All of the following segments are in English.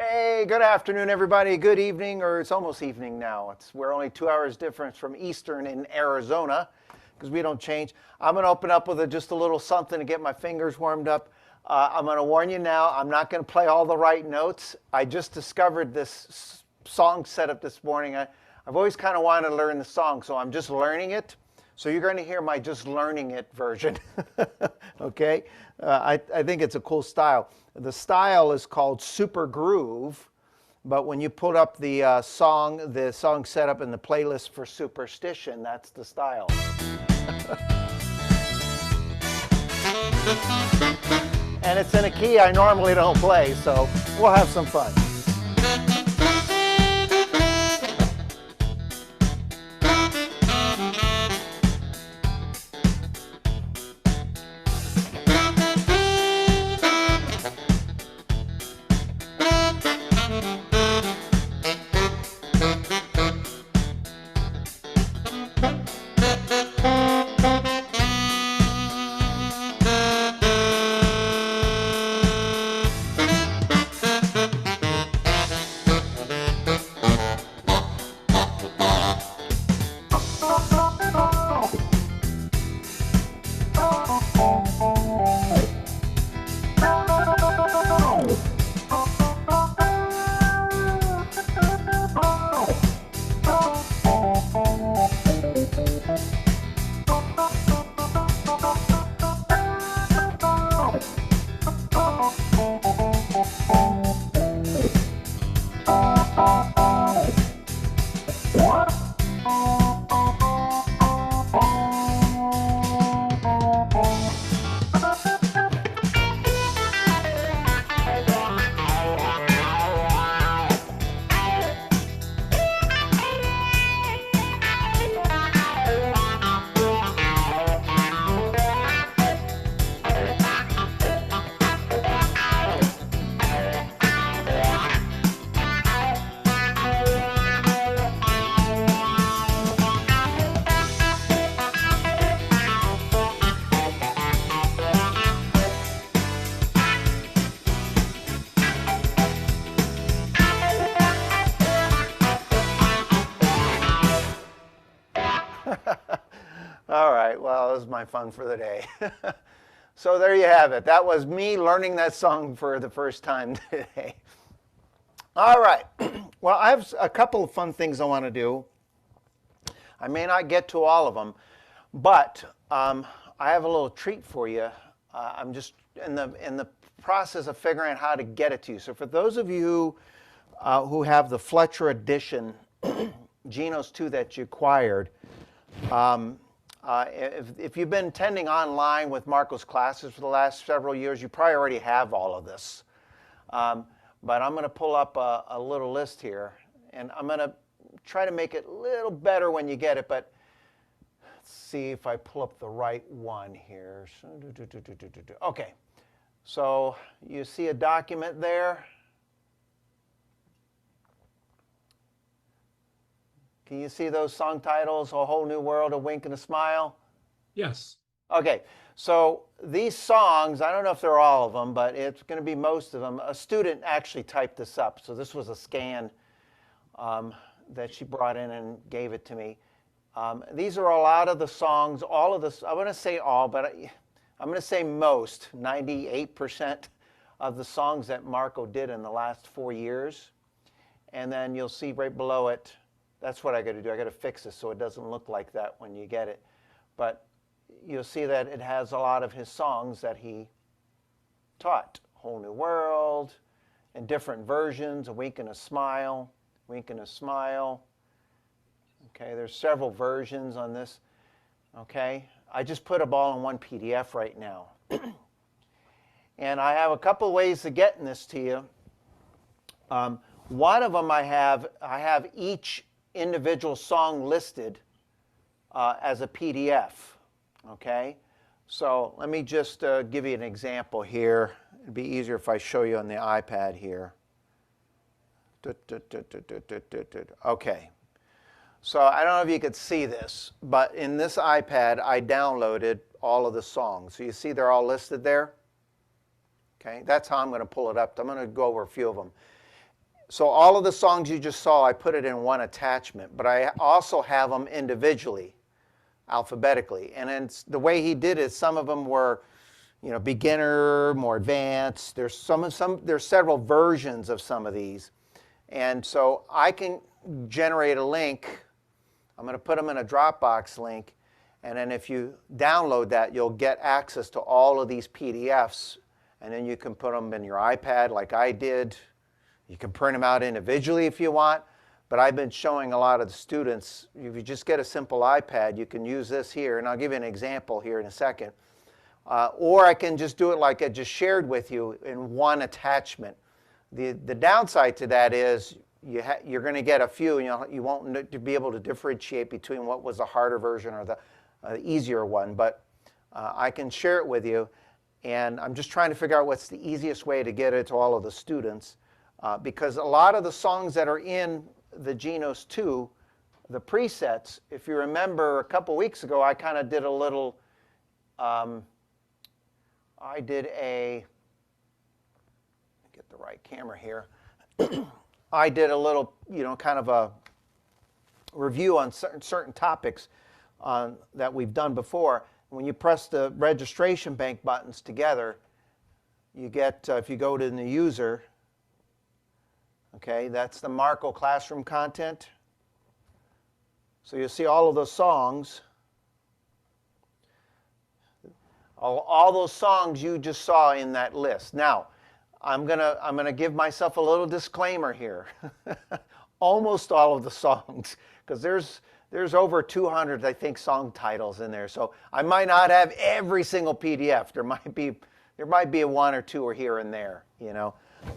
Hey, good afternoon, everybody. Good evening, or it's almost evening now. We're only 2 hours difference from Eastern in Arizona because we don't change. I'm going to open up with just a little something to get my fingers warmed up. I'm going to warn you now, I'm not going to play all the right notes. I just discovered this song setup this morning. I've always kind of wanted to learn the song, so I'm just learning it. So you're going to hear my just learning it version. Okay? I think it's a cool style. The style is called Super Groove, but when you put up the song setup in the playlist for Superstition, that's the style. And it's in a key I normally don't play, so we'll have some fun. All right, well, that was my fun for the day. So there you have it. That was me learning that song for the first time today. All right, well, I have a couple of fun things I want to do. I may not get to all of them, but I have a little treat for you. I'm just in the process of figuring out how to get it to you. So for those of you who have the Fletcher Edition GENOS 2 that you acquired, if you've been attending online with Marco's classes for the last several years, you probably already have all of this. But I'm going to pull up a little list here, and I'm going to try to make it a little better when you get it, but let's see if I pull up the right one here. Okay, so you see a document there. Can you see those song titles, A Whole New World, A Wink and a Smile? Yes. Okay, so these songs, I don't know if they're all of them, but it's going to be most of them. A student actually typed this up, so this was a scan that she brought in and gave it to me. These are a lot of the songs, all of this, I want to say all, but I'm going to say most, 98% of the songs that Marco did in the last 4 years. And then you'll see right below it, that's what I got to do. I got to fix this so it doesn't look like that when you get it. But you'll see that it has a lot of his songs that he taught. Whole New World, in different versions, A Wink and a Smile, Wink and a Smile. Okay, there's several versions on this. Okay, I just put them all in one PDF right now. And I have a couple ways of getting this to you. One of them I have each individual song listed as a PDF. Okay, so let me just give you an example here. It'd be easier if I show you on the iPad here. Okay, so I don't know if you could see this, but in this iPad I downloaded all of the songs. So you see they're all listed there. Okay, that's how I'm going to pull it up. I'm going to go over a few of them. So all of the songs you just saw, I put it in one attachment, but I also have them individually, alphabetically. And then the way he did it, some of them were, beginner, more advanced. There's there's several versions of some of these. And so I can generate a link. I'm going to put them in a Dropbox link. And then if you download that, you'll get access to all of these PDFs. And then you can put them in your iPad like I did. You can print them out individually if you want. But I've been showing a lot of the students, if you just get a simple iPad, you can use this here. And I'll give you an example here in a second. Or I can just do it like I just shared with you in one attachment. The downside to that is you're going to get a few, and you won't be able to differentiate between what was the harder version or the easier one. But I can share it with you. And I'm just trying to figure out what's the easiest way to get it to all of the students. Because a lot of the songs that are in the GENOS 2, the presets, if you remember a couple weeks ago, I kind of did a little, get the right camera here. I did a little, kind of a review on certain topics that we've done before. When you press the registration bank buttons together, you get, if you go to the user, okay, that's the Marco classroom content. So you'll see all of those songs. All those songs you just saw in that list. Now, I'm gonna give myself a little disclaimer here. Almost all of the songs, because there's over 200, I think, song titles in there. So I might not have every single PDF. There might be a one or two or here and there,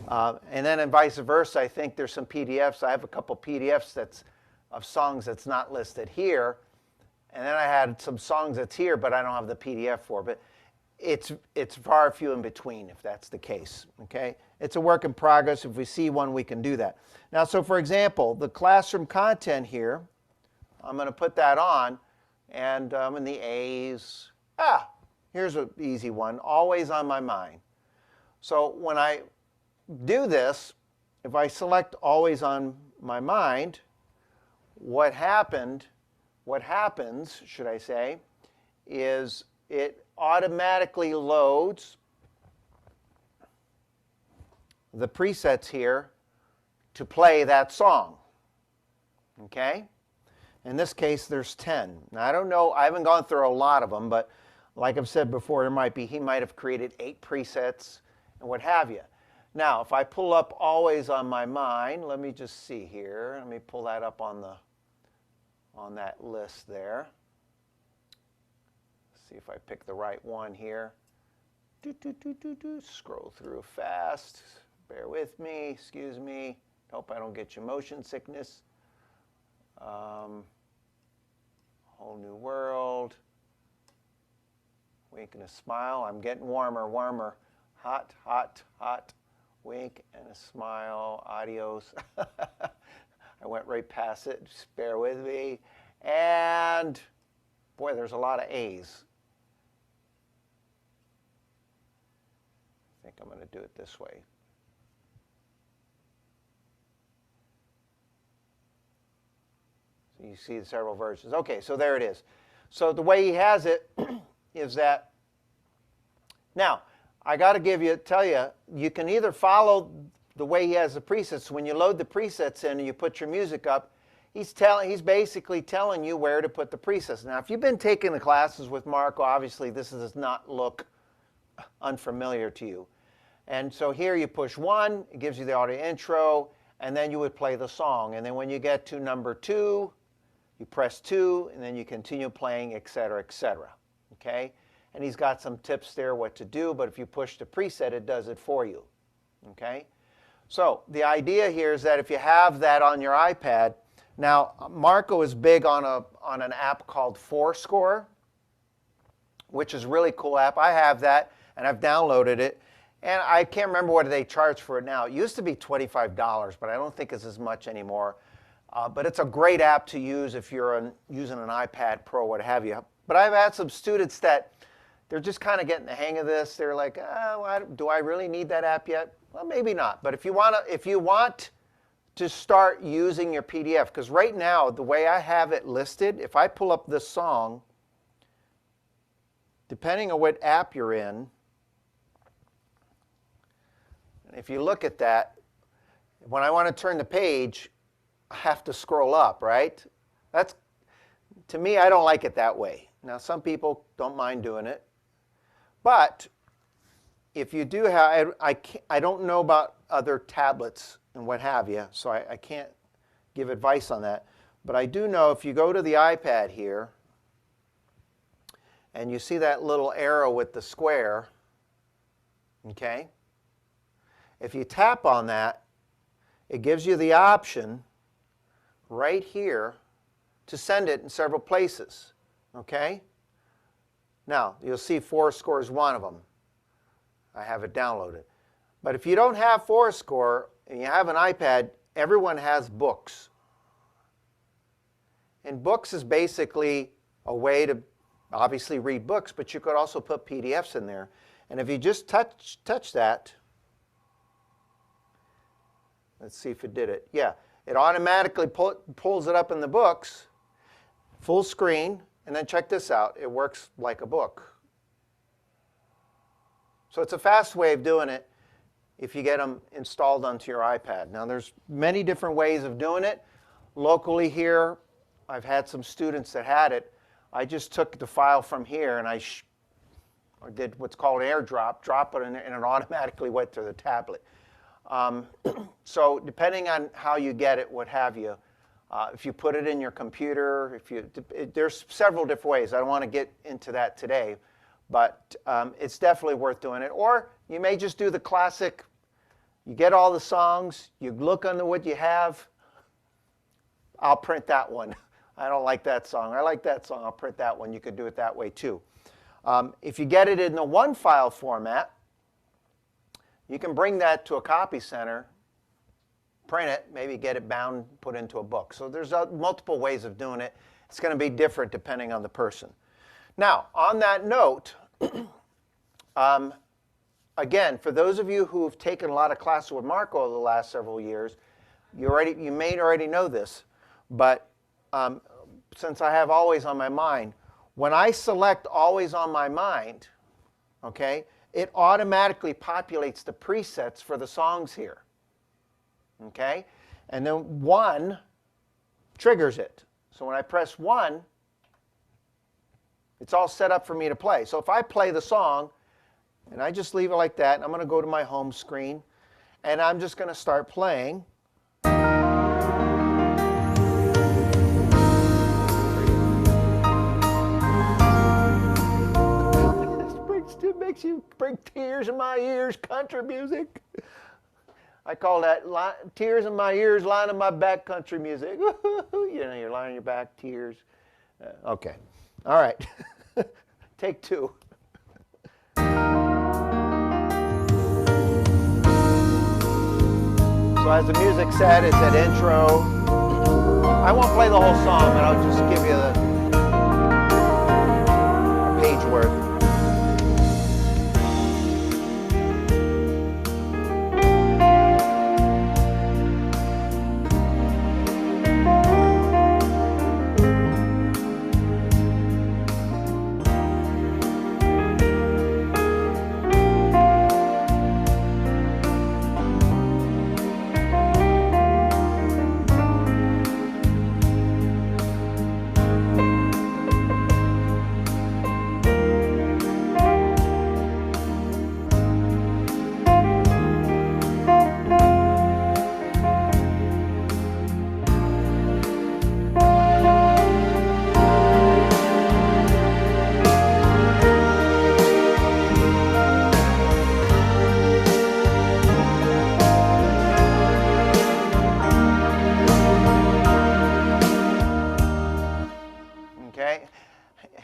and then vice versa. I think there's some PDFs. I have a couple PDFs of songs that's not listed here, and then I had some songs that's here, but I don't have the PDF for. But it's far few in between if that's the case. Okay, it's a work in progress. If we see one, we can do that. Now, so for example, the classroom content here, I'm going to put that on, and in the A's. Here's an easy one. Always on my mind. So when I do this, if I select always on my mind, what happens, should I say, is it automatically loads the presets here to play that song. Okay? In this case, there's 10. Now, I don't know, I haven't gone through a lot of them, but like I've said before, he might have created 8 presets and what have you. Now, if I pull up always on my mind, let me just see here. Let me pull that up on that list there. See if I pick the right one here. Scroll through fast. Bear with me. Excuse me. Hope I don't get you motion sickness. Whole new world. Wink and a smile. I'm getting warmer, warmer. Hot, hot, hot. Wink and a smile. Adios. I went right past it. Just bear with me. And boy, there's a lot of A's. I think I'm going to do it this way. So you see the several versions. Okay, so there it is. So the way he has it is that, now, I got to tell you, you can either follow the way he has the presets. When you load the presets in and you put your music up, he's basically telling you where to put the presets. Now, if you've been taking the classes with Marco, obviously this does not look unfamiliar to you. And so here you push 1, it gives you the audio intro, and then you would play the song. And then when you get to number 2, you press 2, and then you continue playing, etc., etc. Okay? And he's got some tips there what to do, but if you push the preset, it does it for you. Okay? So the idea here is that if you have that on your iPad, now Marco is big on an app called Fourscore, which is a really cool app. I have that, and I've downloaded it. And I can't remember what they charge for it now. It used to be $25, but I don't think it's as much anymore. But it's a great app to use if you're using an iPad Pro, what have you. But I've had some students that they're just kind of getting the hang of this. They're like, do I really need that app yet? Well, maybe not. But if you want to start using your PDF. Because right now, the way I have it listed, if I pull up this song, depending on what app you're in, if you look at that, when I want to turn the page, I have to scroll up, right? That's, to me, I don't like it that way. Now, some people don't mind doing it. But if you do have, I don't know about other tablets and what have you, so I can't give advice on that. But I do know if you go to the iPad here, and you see that little arrow with the square, okay? If you tap on that, it gives you the option right here to send it in several places, okay? Now, you'll see Fourscore is one of them. I have it downloaded. But if you don't have Fourscore and you have an iPad, everyone has Books. And Books is basically a way to obviously read books, but you could also put PDFs in there. And if you just touch that, let's see if it did it. Yeah, it automatically pulls it up in the Books, full screen, and then check this out. It works like a book. So it's a fast way of doing it if you get them installed onto your iPad. Now there's many different ways of doing it. Locally here, I've had some students that had it. I just took the file from here and I did what's called airdrop, drop it in, and it automatically went to the tablet. So depending on how you get it, what have you, if you put it in your computer, there's several different ways. I don't want to get into that today, but it's definitely worth doing it. Or you may just do the classic, you get all the songs, you look under what you have, I'll print that one. I don't like that song. I like that song. I'll print that one. You could do it that way too. If you get it in the one file format, you can bring that to a copy center, print it, maybe get it bound, put into a book. So there's multiple ways of doing it. It's going to be different depending on the person. Now, on that note, again, for those of you who have taken a lot of classes with Marco over the last several years, you may already know this, but since I have Always on My Mind, when I select Always on My Mind, okay, it automatically populates the presets for the songs here, okay? And then 1 triggers it. So when I press 1, it's all set up for me to play. So if I play the song, and I just leave it like that, and I'm going to go to my home screen, and I'm just going to start playing. It makes you bring tears in my ears, country music. I call that tears in my ears, lying on my back, country music. You know, you're lying on your back, tears. Okay. All right. Take 2. So as the music said, it's at intro. I won't play the whole song, but I'll just give you a page worth.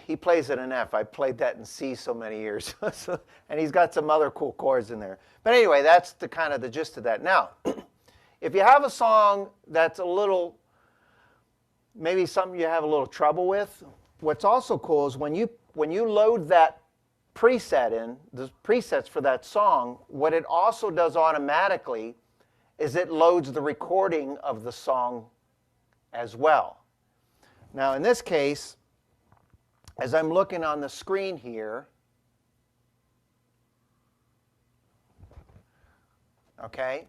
He plays it in F. I played that in C so many years. And he's got some other cool chords in there. But anyway, that's the kind of the gist of that. Now, if you have a song that's a little, maybe something you have a little trouble with, what's also cool is when you load that preset in, the presets for that song, what it also does automatically is it loads the recording of the song as well. Now in this case, as I'm looking on the screen here, okay,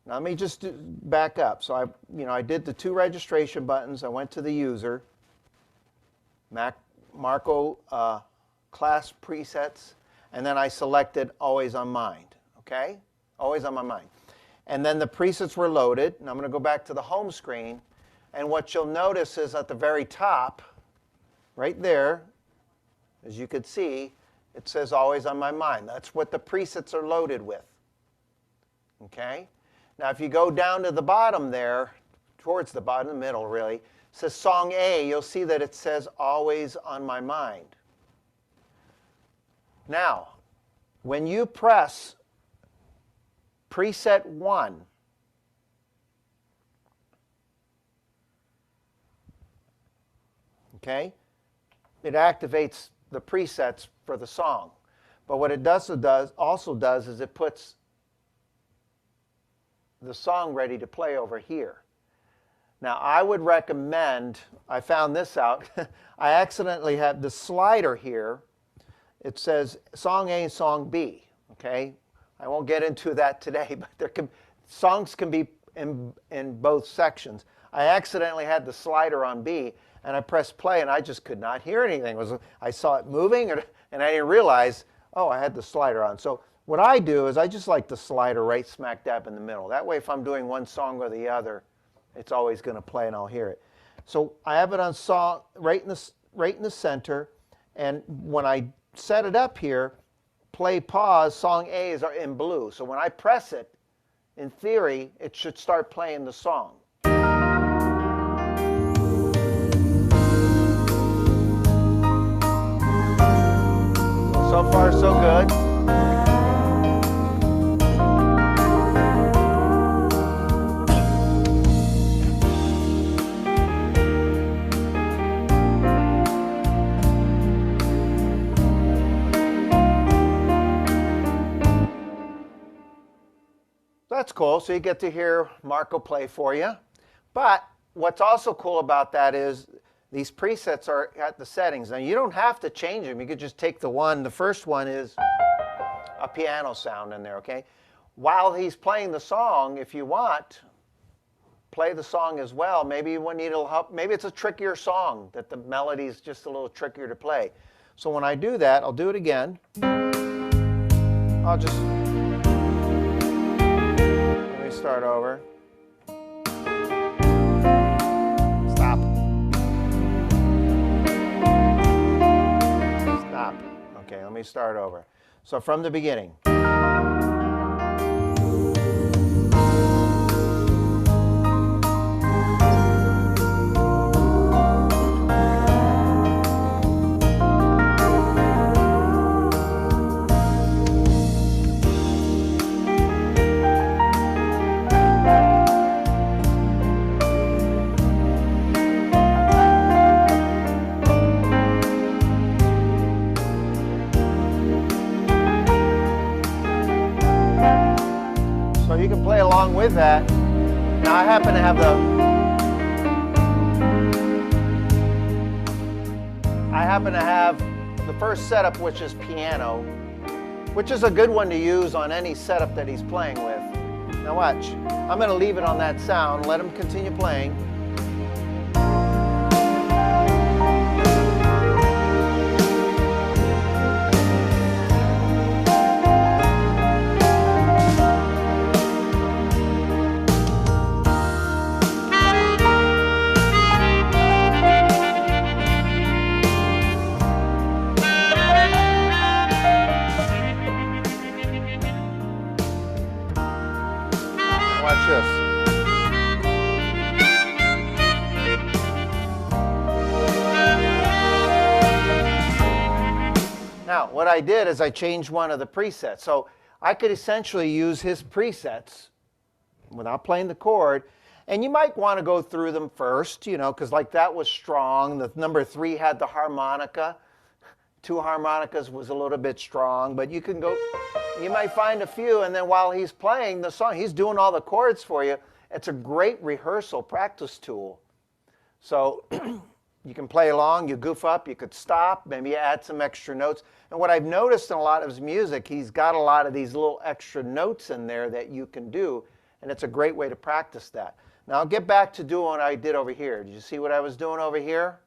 now let me just back up. So I did the 2 registration buttons. I went to the user, Marco class presets, and then I selected always on mind, okay? Always on my mind. And then the presets were loaded, and I'm going to go back to the home screen, and what you'll notice is at the very top, right there, as you could see, it says always on my mind. That's what the presets are loaded with, okay? Now if you go down to the bottom there, towards the bottom, the middle really, it says song A, you'll see that it says always on my mind. Now, when you press preset 1, okay, it activates the presets for the song. But what it also does is it puts the song ready to play over here. Now I would recommend, I found this out, I accidentally had the slider here. It says song A and song B, okay? I won't get into that today, but songs can be in both sections. I accidentally had the slider on B, and I pressed play, and I just could not hear anything. I saw it moving, and I didn't realize, oh, I had the slider on. So what I do is I just like the slider right smack dab in the middle. That way, if I'm doing one song or the other, it's always going to play, and I'll hear it. So I have it on song right in the center, and when I set it up here, play, pause, song A is in blue. So when I press it, in theory, it should start playing the song. So far, so good. That's cool. So you get to hear Marco play for you. But what's also cool about that is these presets are at the settings. Now you don't have to change them. You could just take the first one is a piano sound in there, okay? While he's playing the song, if you want, play the song as well. Maybe you need a little help. Maybe it's a trickier song that the melody is just a little trickier to play. So when I do that, I'll do it again. I'll just start over. Stop. Stop. Okay, let me start over. So from the beginning. You can play along with that. Now I happen to have the first setup, which is piano, which is a good one to use on any setup that he's playing with. Now watch. I'm going to leave it on that sound, let him continue playing. Watch this. Now, what I did is I changed one of the presets. So I could essentially use his presets without playing the chord. And you might want to go through them first, you know, because like that was strong. The number 3 had the harmonica. 2 harmonicas was a little bit strong, but you can go you might find a few, and then while he's playing the song, he's doing all the chords for you. It's a great rehearsal practice tool. So you can play along, you goof up, you could stop, maybe add some extra notes. And what I've noticed in a lot of his music, he's got a lot of these little extra notes in there that you can do, and it's a great way to practice that. Now I'll get back to doing what I did over here. Did you see what I was doing over here?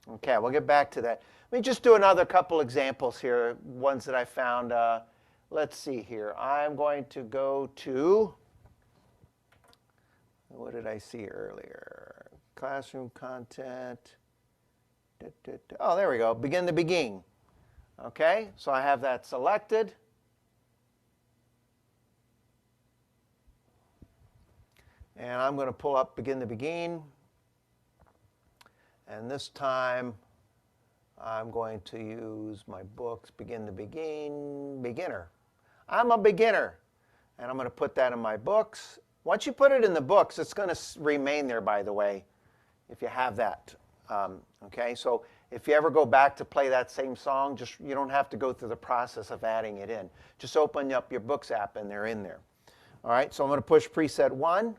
Okay, we'll get back to that. Let me just do another couple examples here, ones that I found. Let's see here. I'm going to go to, what did I see earlier? Classroom content. Oh, there we go. Begin the Begin. Okay, so I have that selected. And I'm going to pull up Begin the Begin. And this time, I'm going to use my books, Begin the Begin, Beginner. I'm a beginner. And I'm going to put that in my books. Once you put it in the books, it's going to remain there, by the way, if you have that. Okay, so if you ever go back to play that same song, you don't have to go through the process of adding it in. Just open up your Books app and they're in there. All right, so I'm going to push preset 1.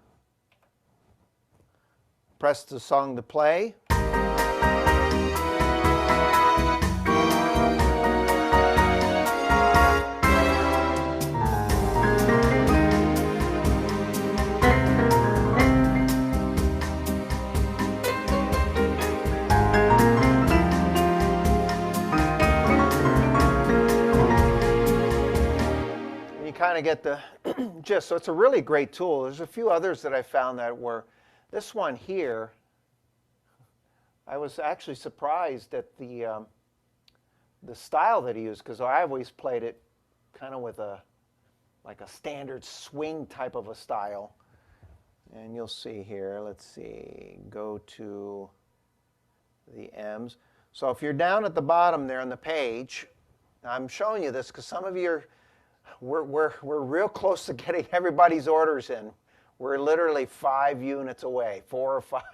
Press the song to play. Kind of get the gist. So it's a really great tool. There's a few others that I found that were, this one here, I was actually surprised at the style that he used, because I always played it kind of with like a standard swing type of a style. And you'll see here, let's see, go to the M's. So if you're down at the bottom there on the page, I'm showing you this because some of you are, we're real close to getting everybody's orders in. We're literally 5 units away, 4 or 5.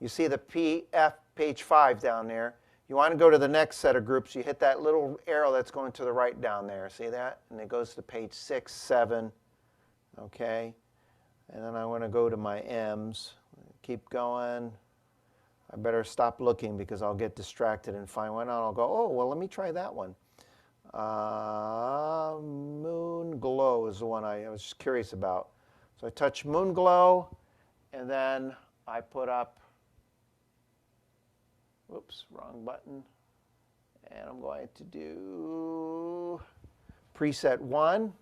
You see the PF page 5 down there. You want to go to the next set of groups. You hit that little arrow that's going to the right down there. See that? And it goes to page 6, 7. Okay. And then I want to go to my M's. Keep going. I better stop looking because I'll get distracted and find one and I'll go, oh, well, let me try that one. Moon Glow is the one I was just curious about. So I touch Moon Glow, and then I put up, whoops, wrong button. And I'm going to do preset 1.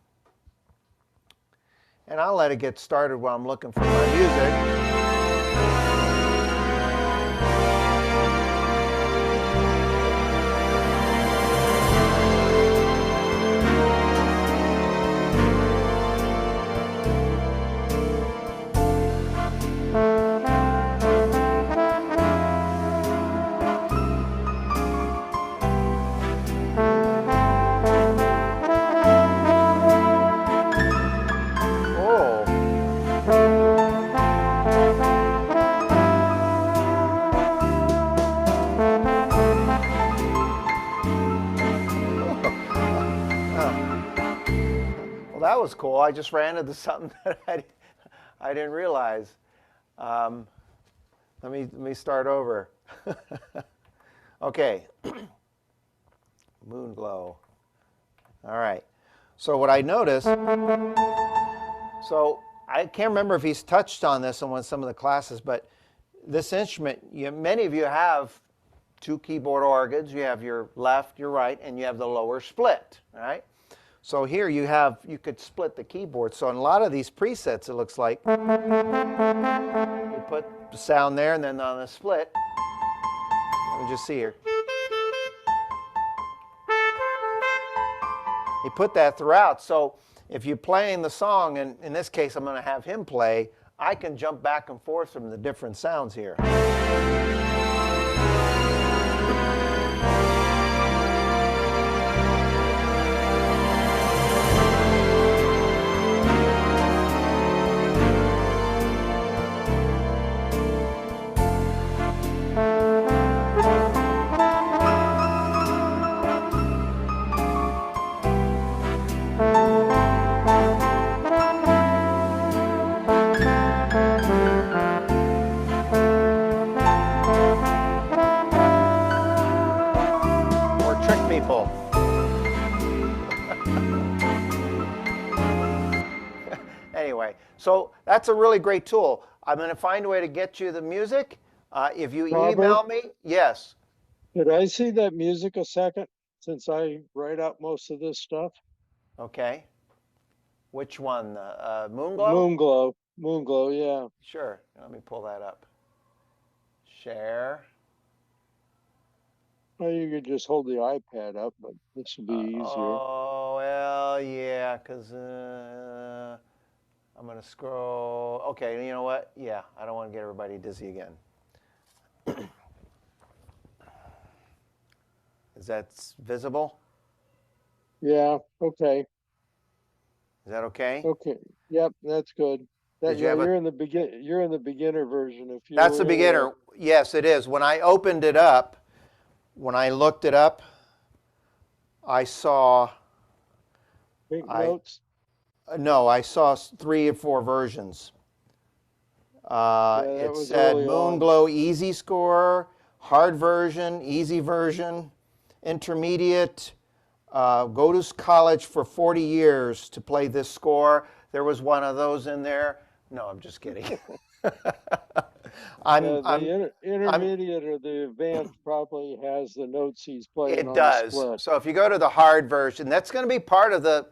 And I'll let it get started while I'm looking for my music. That was cool. I just ran into something that I didn't realize. Let me start over. Okay. Moon Glow. All right. So what I noticed, so I can't remember if he's touched on this in some of the classes, but this instrument, many of you have 2 keyboard organs. You have your left, your right, and you have the lower split, right? So here you could split the keyboard. So in a lot of these presets, it looks like you put the sound there, and then on the split, let me just see here. He put that throughout. So if you're playing the song, and in this case I'm going to have him play, I can jump back and forth from the different sounds here. anyway, so that's a really great tool. I'm going to find a way to get you the music. If you Robert, email me, yes. could I see that music a second since I write out most of this stuff? Okay. Which one? Moonglow? Moonglow, Moonglow, yeah. Sure. Let me pull that up. Share. Well, you could just hold the iPad up, but this would be easier. Oh, well, yeah, because I'm going to scroll. Okay, you know what? Yeah, I don't want to get everybody dizzy again. Is that visible? Yeah, okay. Is that okay? Okay. Yep, that's good. Did That you yeah, have a? you're in the beginner version. If That's the you're beginner. Yes, it is. When I opened it up, when I looked it up, I saw, pink I notes, no, I saw 3 or 4 versions. yeah, that It was said early on. Moonglow Easy Score, Hard version, Easy version, Intermediate. Go to college for 40 years to play this score. There was one of those in there. No, I'm just kidding. I'm, Yeah, the I'm, I'm, intermediate or the advanced probably has the notes he's playing it on the does. split. So if you go to the hard version, that's going to be part of the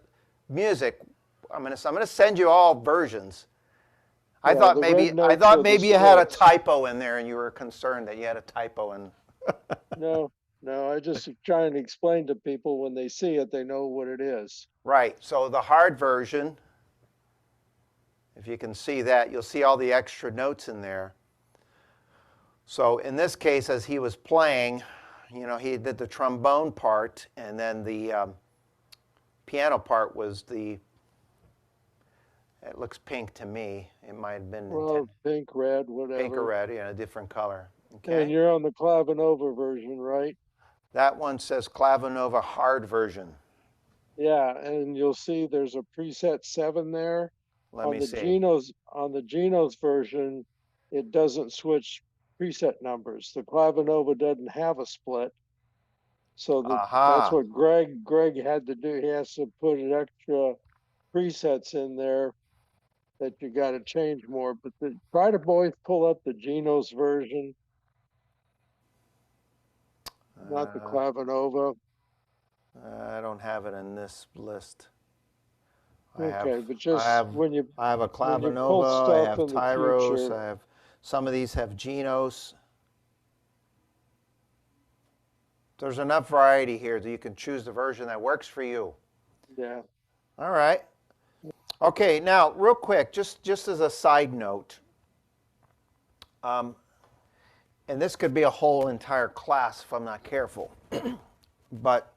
music. I'm going to send you all versions. Yeah, the red I notes thought are the maybe you had a splits. typo in there and you were concerned that you had a typo in. No, no, I just trying to explain to people when they see it, they know what it is. Right. So the hard version, if you can see that, you'll see all the extra notes in there. So in this case, as he was playing, he did the trombone part, and then the piano part was it looks pink to me. It might have been Well, intended pink, red, pink or whatever. red, a different color. And Okay. you're on the Clavinova version, right? That one says Clavinova hard version. Yeah, and you'll see there's a preset 7 there. Let me see. On the Genos version, it doesn't switch preset numbers. The Clavinova doesn't have a split. So that's Aha. what Greg had to do. He has to put an extra presets in there that you got to change more. But try to always pull up the Genos version, not the Uh, Clavinova. I don't have it in this list. I have, Okay, but I just have, I have a when you pull Clavinova. I stuff have in the Tyros. future, I have some of these have Genos. There's enough variety here that you can choose the version that works for you. yeah. All right. Okay, now real quick, just as a side note, and this could be a whole entire class if I'm not careful, but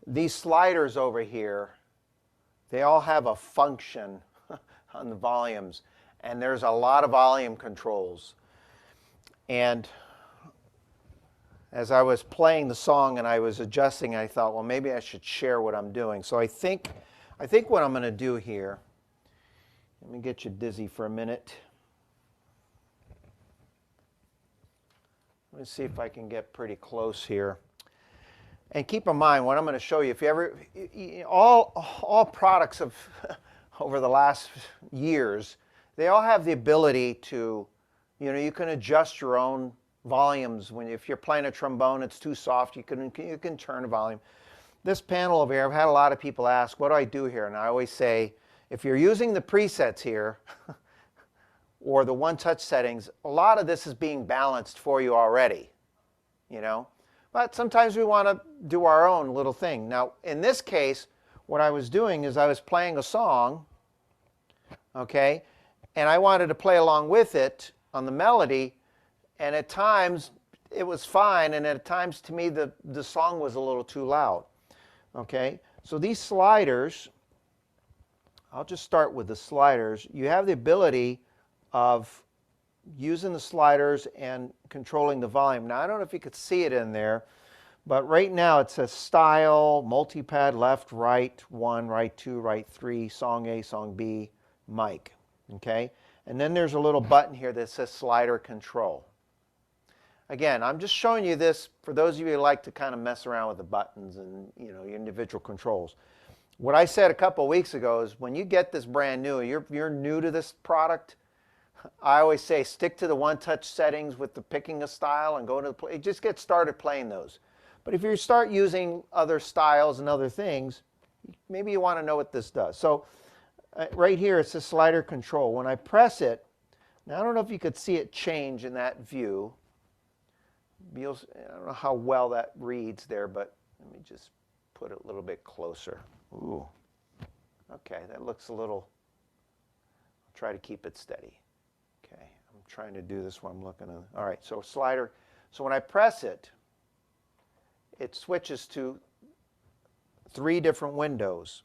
these sliders over here, they all have a function on the volumes, and there's a lot of volume controls. And as I was playing the song and I was adjusting, I thought, well, maybe I should share what I'm doing. So I think what I'm going to do here, let me get you dizzy for a minute. Let me see if I can get pretty close here. And keep in mind, what I'm going to show you, if you ever, all products of over the last years, they all have the ability to, you can adjust your own volumes. If you're playing a trombone, it's too soft, you can turn the volume. This panel over here, I've had a lot of people ask, what do I do here? And I always say, if you're using the presets here, or the one-touch settings, a lot of this is being balanced for you already, But sometimes we want to do our own little thing. Now, in this case, what I was doing is I was playing a song, okay, and I wanted to play along with it on the melody, and at times it was fine, and at times to me the song was a little too loud, okay? So these sliders, I'll just start with the sliders. You have the ability of using the sliders and controlling the volume. Now, I don't know if you could see it in there, but right now it says style, multi-pad, left, right 1, right 2, right 3, song A, song B, mic, okay? And then there's a little button here that says slider control. Again, I'm just showing you this for those of you who like to kind of mess around with the buttons and, your individual controls. What I said a couple of weeks ago is when you get this brand new, you're new to this product, I always say stick to the one-touch settings with the picking a style and go to the play. Just get started playing those. But if you start using other styles and other things, maybe you want to know what this does. So right here, it's a slider control. When I press it, now I don't know if you could see it change in that view. I don't know how well that reads there, but let me just put it a little bit closer. Ooh. Okay, that looks a little, I'll try to keep it steady. Okay, I'm trying to do this while I'm looking at, all right, so slider. So when I press it, it switches to 3 different windows.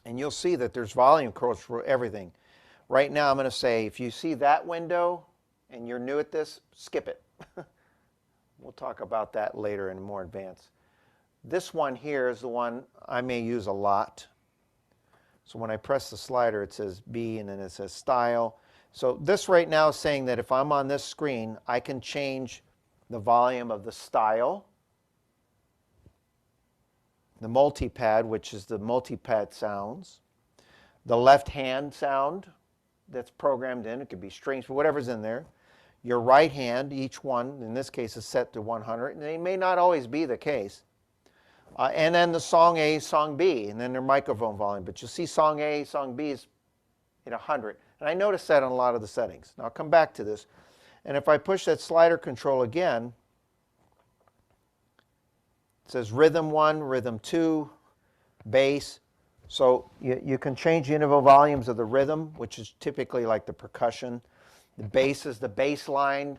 And you'll see that there's volume controls for everything. Right now I'm going to say if you see that window and you're new at this, skip it. We'll talk about that later in more advance. This one here is the one I may use a lot. So when I press the slider, it says B and then it says style. So this right now is saying that if I'm on this screen, I can change the volume of the style, the multi-pad, which is the multi-pad sounds, the left-hand sound that's programmed in. It could be strings, whatever's in there. Your right hand, each one, in this case, is set to 100, and they may not always be the case. And then the song A, song B, and then their microphone volume. But you'll see song A, song B is at 100. And I noticed that on a lot of the settings. Now I'll come back to this. And if I push that slider control again, it says rhythm 1, rhythm 2, bass. So you can change the interval volumes of the rhythm, which is typically like the percussion. The bass is the bass line,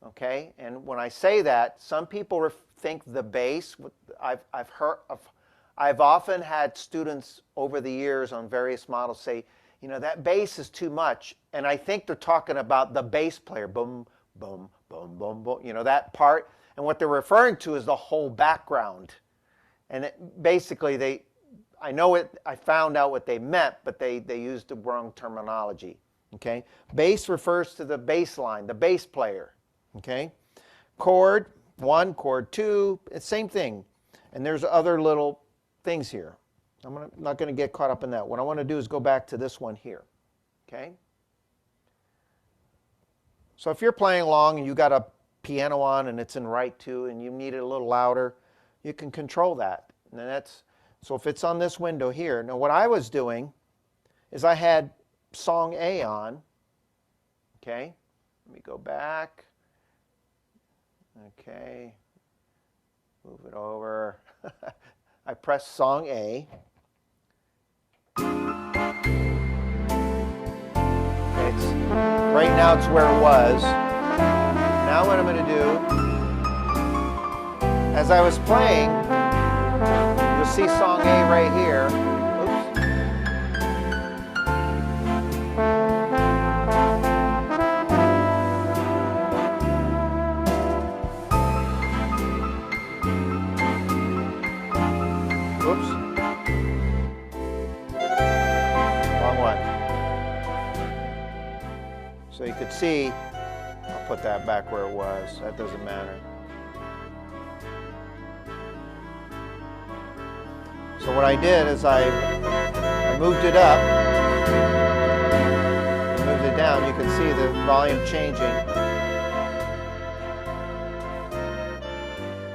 okay? And when I say that, some people think the bass, I've often had students over the years on various models say, you know, that bass is too much. And I think they're talking about the bass player, boom, boom, boom, boom, boom, you know, that part. And what they're referring to is the whole background. And basically, I found out what they meant, but they used the wrong terminology. Okay, bass refers to the bass line, the bass player. Okay, chord 1, chord 2, it's same thing. And there's other little things here. I'm not going to get caught up in that. What I want to do is go back to this one here. Okay. So if you're playing along and you got a piano on and it's in right 2 and you need it a little louder, you can control that. And that's so if it's on this window here. Now what I was doing is I had song A on. Okay, let me go back. Okay, move it over. I press song A. Right now it's where it was. Now what I'm going to do, as I was playing, you'll see song A right here. So you could see, I'll put that back where it was, that doesn't matter. So what I did is I moved it up, moved it down, you can see the volume changing.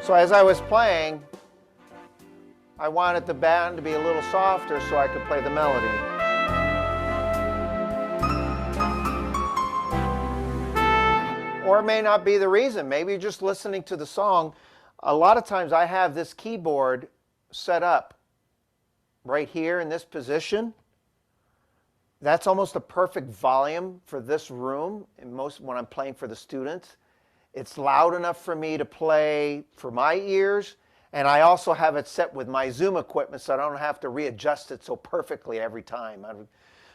So as I was playing, I wanted the band to be a little softer so I could play the melody. Or it may not be the reason. Maybe you're just listening to the song. A lot of times I have this keyboard set up right here in this position. That's almost a perfect volume for this room. And when I'm playing for the students, it's loud enough for me to play for my ears. And I also have it set with my Zoom equipment so I don't have to readjust it so perfectly every time.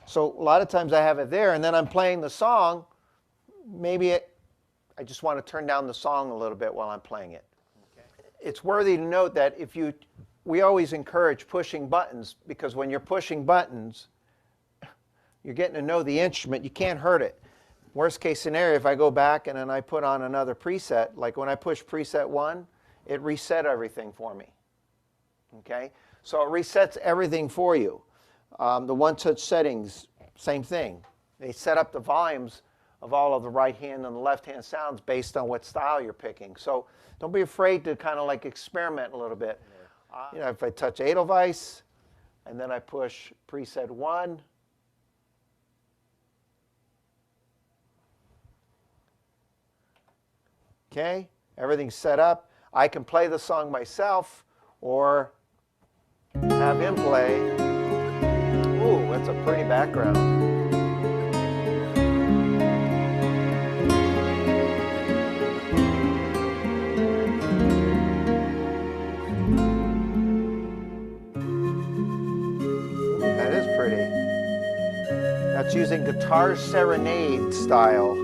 So a lot of times I have it there, and then I'm playing the song. Maybe I just want to turn down the song a little bit while I'm playing it. Okay. It's worthy to note that we always encourage pushing buttons, because when you're pushing buttons, you're getting to know the instrument. You can't hurt it. Worst case scenario, if I go back and then I put on another preset, like when I push preset 1, it reset everything for me. Okay, so it resets everything for you. The one touch settings, same thing. They set up the volumes of all of the right hand and the left hand sounds based on what style you're picking. So don't be afraid to kind of like experiment a little bit. You know, if I touch Edelweiss and then I push preset 1, okay, everything's set up. I can play the song myself or have him play. Ooh, that's a pretty background. That is pretty. That's using guitar serenade style.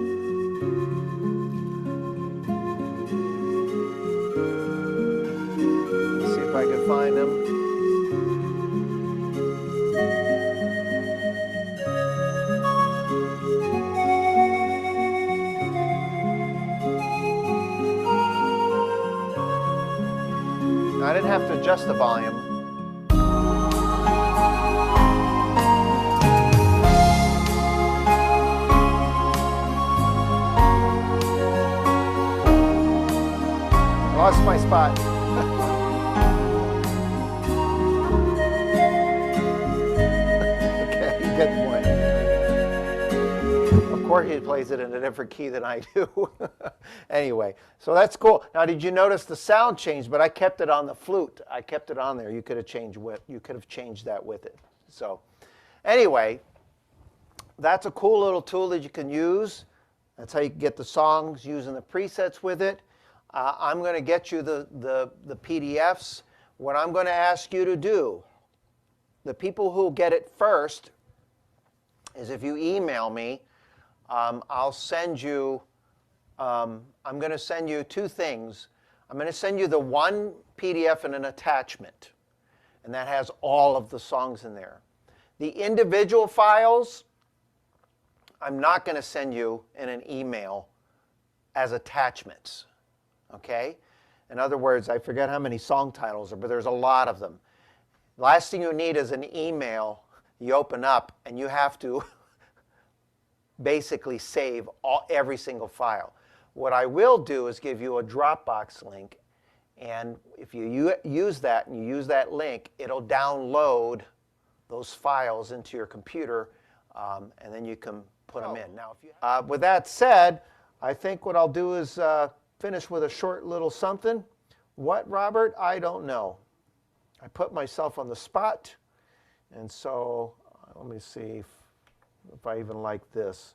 Let's see if I can find him. I didn't have to adjust the volume. Lost my spot. Okay, you get the point. Of course, he plays it in a different key than I do. Anyway, so that's cool. Now, did you notice the sound changed? But I kept it on the flute. I kept it on there. You could have changed that with it. So, anyway, that's a cool little tool that you can use. That's how you can get the songs using the presets with it. I'm going to get you the PDFs. What I'm going to ask you to do, the people who get it first, is if you email me, I'll send you, I'm going to send you 2 things. I'm going to send you the one PDF and an attachment, and that has all of the songs in there. The individual files, I'm not going to send you in an email as attachments. Okay? In other words, I forget how many song titles are, but there's a lot of them. Last thing you need is an email you open up and you have to basically save every single file. What I will do is give you a Dropbox link, and if you use that and you use that link, it'll download those files into your computer, and then you can put them in. Now, with that said, I think what I'll do is finish with a short little something. What, Robert? I don't know. I put myself on the spot, and so let me see if I even like this.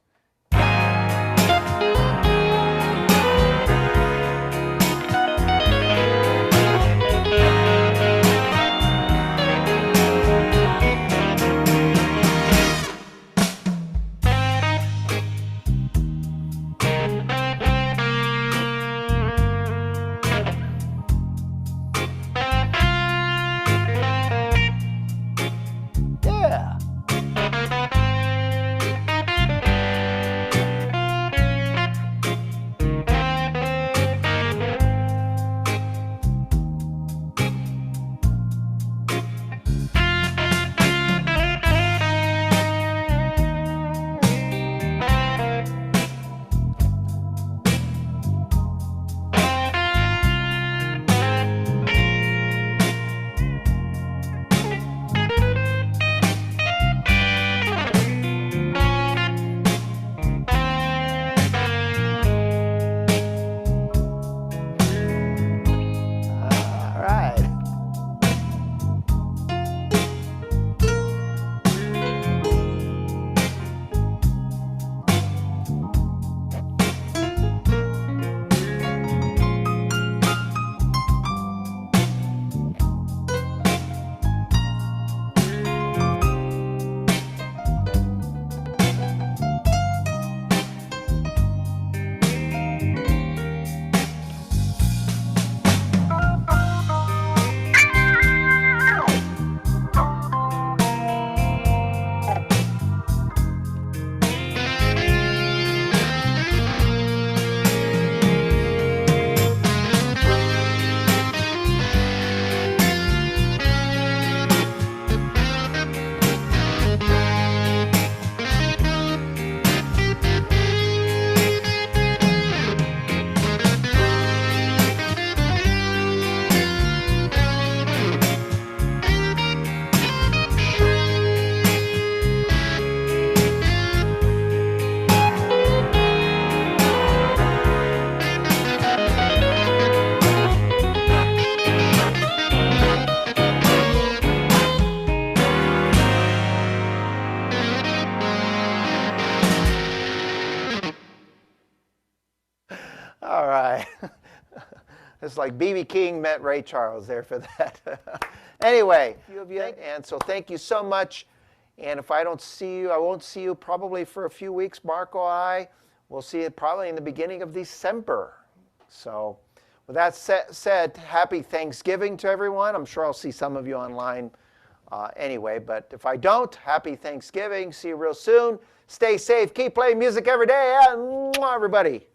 It's like B.B. King met Ray Charles there for that. Anyway, and so thank you so much. And if I don't see you, I won't see you probably for a few weeks. Marco, we'll see you probably in the beginning of December. So with that said, happy Thanksgiving to everyone. I'm sure I'll see some of you online anyway. But if I don't, happy Thanksgiving. See you real soon. Stay safe. Keep playing music every day. And everybody.